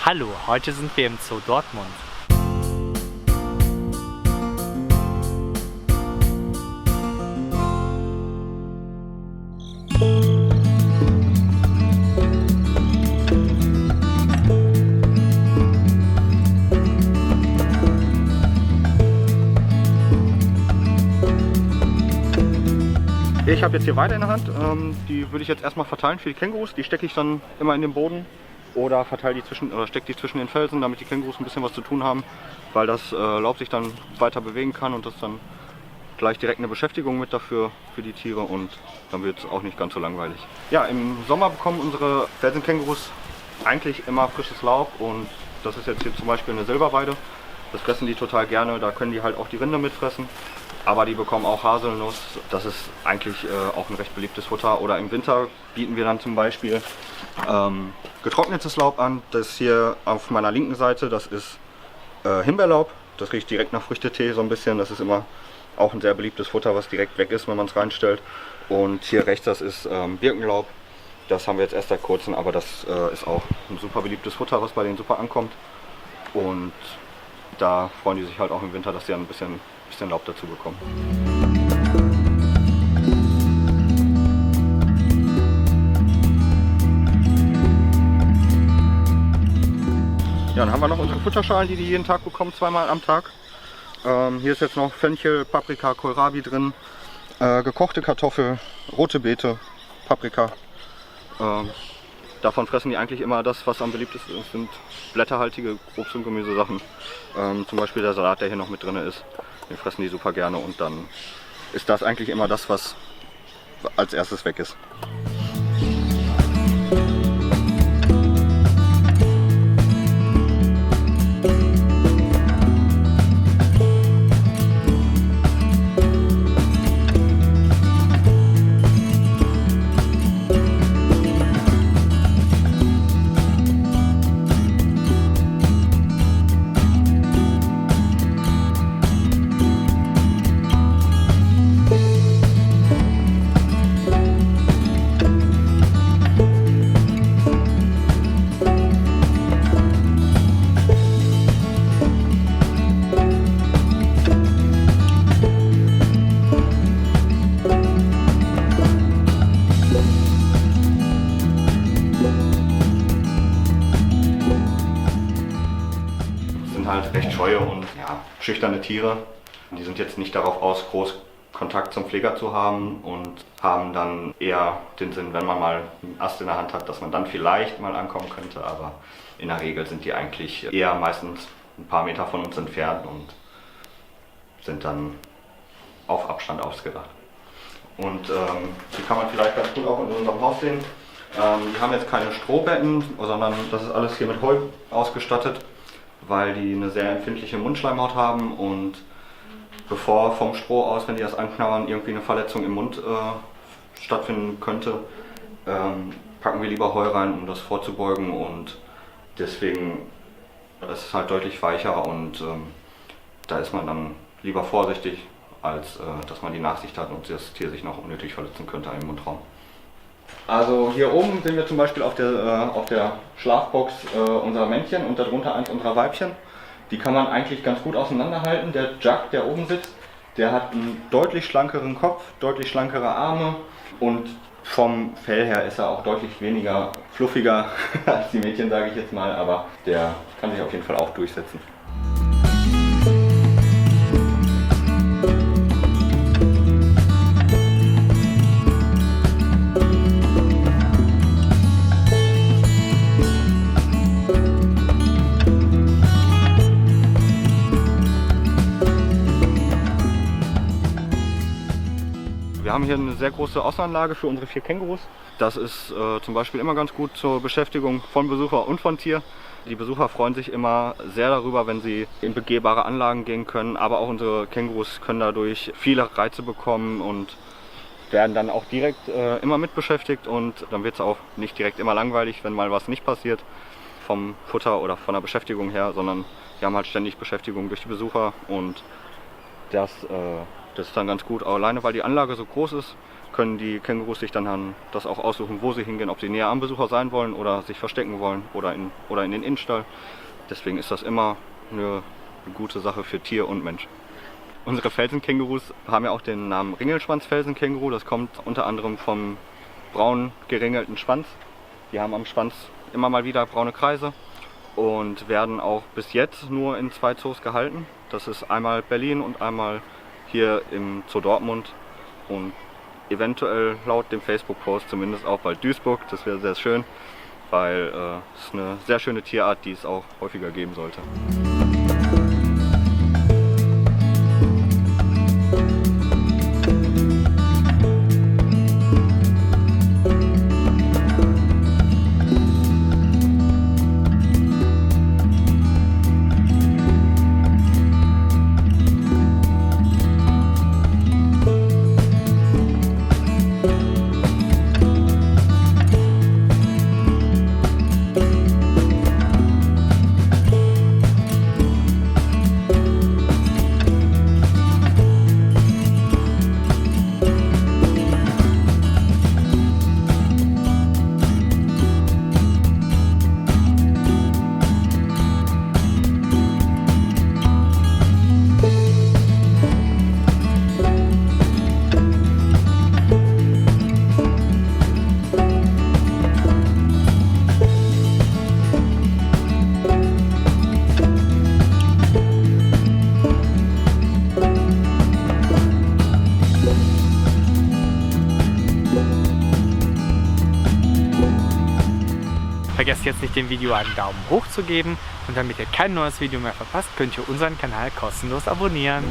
Hallo, heute sind wir im Zoo Dortmund. Ich habe jetzt hier Weide in der Hand, die würde ich jetzt erstmal verteilen für die Kängurus. Die stecke ich dann immer in den Boden oder stecke die zwischen den Felsen, damit die Kängurus ein bisschen was zu tun haben, weil das Laub sich dann weiter bewegen kann und das dann gleich direkt eine Beschäftigung mit dafür für die Tiere und dann wird es auch nicht ganz so langweilig. Ja, im Sommer bekommen unsere Felsenkängurus eigentlich immer frisches Laub und das ist jetzt hier zum Beispiel eine Silberweide. Das fressen die total gerne, da können die halt auch die Rinde mitfressen. Aber die bekommen auch Haselnuss, das ist eigentlich auch ein recht beliebtes Futter. Oder im Winter bieten wir dann zum Beispiel getrocknetes Laub an. Das hier auf meiner linken Seite, das ist Himbeerlaub. Das riecht direkt nach Früchtetee so ein bisschen. Das ist immer auch ein sehr beliebtes Futter, was direkt weg ist, wenn man es reinstellt. Und hier rechts, das ist Birkenlaub. Das haben wir jetzt erst seit kurzem, aber das ist auch ein super beliebtes Futter, was bei denen super ankommt. Und da freuen die sich halt auch im Winter, dass sie ein bisschen Laub dazu bekommen. Ja, dann haben wir noch unsere Futterschalen, die jeden Tag bekommen, zweimal am Tag. Hier ist jetzt noch Fenchel, Paprika, Kohlrabi drin, gekochte Kartoffel, rote Beete, Paprika. Davon fressen die eigentlich immer das, was am beliebtesten ist. Das sind blätterhaltige Obst- und Gemüsesachen. Zum Beispiel der Salat, der hier noch mit drin ist. Den fressen die super gerne und dann ist das eigentlich immer das, was als erstes weg ist. Halt recht scheue und ja, schüchterne Tiere. Die sind jetzt nicht darauf aus, groß Kontakt zum Pfleger zu haben und haben dann eher den Sinn, wenn man mal einen Ast in der Hand hat, dass man dann vielleicht mal ankommen könnte, aber in der Regel sind die eigentlich eher meistens ein paar Meter von uns entfernt und sind dann auf Abstand ausgedacht. Und die kann man vielleicht ganz gut auch in unserem Haus sehen. Die haben jetzt keine Strohbetten, sondern das ist alles hier mit Heu ausgestattet, weil die eine sehr empfindliche Mundschleimhaut haben und bevor vom Stroh aus, wenn die das anknabbern, irgendwie eine Verletzung im Mund stattfinden könnte, packen wir lieber Heu rein, um das vorzubeugen und deswegen ist es halt deutlich weicher und da ist man dann lieber vorsichtig, als dass man die Nachsicht hat und das Tier sich noch unnötig verletzen könnte im Mundraum. Also hier oben sehen wir zum Beispiel auf der Schlafbox unser Männchen und darunter eins unserer Weibchen. Die kann man eigentlich ganz gut auseinanderhalten. Der Jack, der oben sitzt, der hat einen deutlich schlankeren Kopf, deutlich schlankere Arme und vom Fell her ist er auch deutlich weniger fluffiger als die Mädchen, sage ich jetzt mal, aber der kann sich auf jeden Fall auch durchsetzen. Wir haben hier eine sehr große Außenanlage für unsere 4 Kängurus. Das ist zum Beispiel immer ganz gut zur Beschäftigung von Besucher und von Tier. Die Besucher freuen sich immer sehr darüber, wenn sie in begehbare Anlagen gehen können, aber auch unsere Kängurus können dadurch viele Reize bekommen und werden dann auch direkt immer mit beschäftigt und dann wird es auch nicht direkt immer langweilig, wenn mal was nicht passiert vom Futter oder von der Beschäftigung her, sondern wir haben halt ständig Beschäftigung durch die Besucher und das ist dann ganz gut, alleine weil die Anlage so groß ist, können die Kängurus sich dann das auch aussuchen, wo sie hingehen, ob sie näher am Besucher sein wollen oder sich verstecken wollen oder in den Innenstall. Deswegen ist das immer eine gute Sache für Tier und Mensch. Unsere Felsenkängurus haben ja auch den Namen Ringelschwanz-Felsenkänguru. Das kommt unter anderem vom braun geringelten Schwanz. Die haben am Schwanz immer mal wieder braune Kreise und werden auch bis jetzt nur in 2 Zoos gehalten. Das ist einmal Berlin und einmal hier im Zoo Dortmund und eventuell laut dem Facebook-Post zumindest auch bald Duisburg. Das wäre sehr schön, weil es ist eine sehr schöne Tierart, die es auch häufiger geben sollte. Vergesst jetzt nicht, dem Video einen Daumen hoch zu geben und damit ihr kein neues Video mehr verpasst, könnt ihr unseren Kanal kostenlos abonnieren.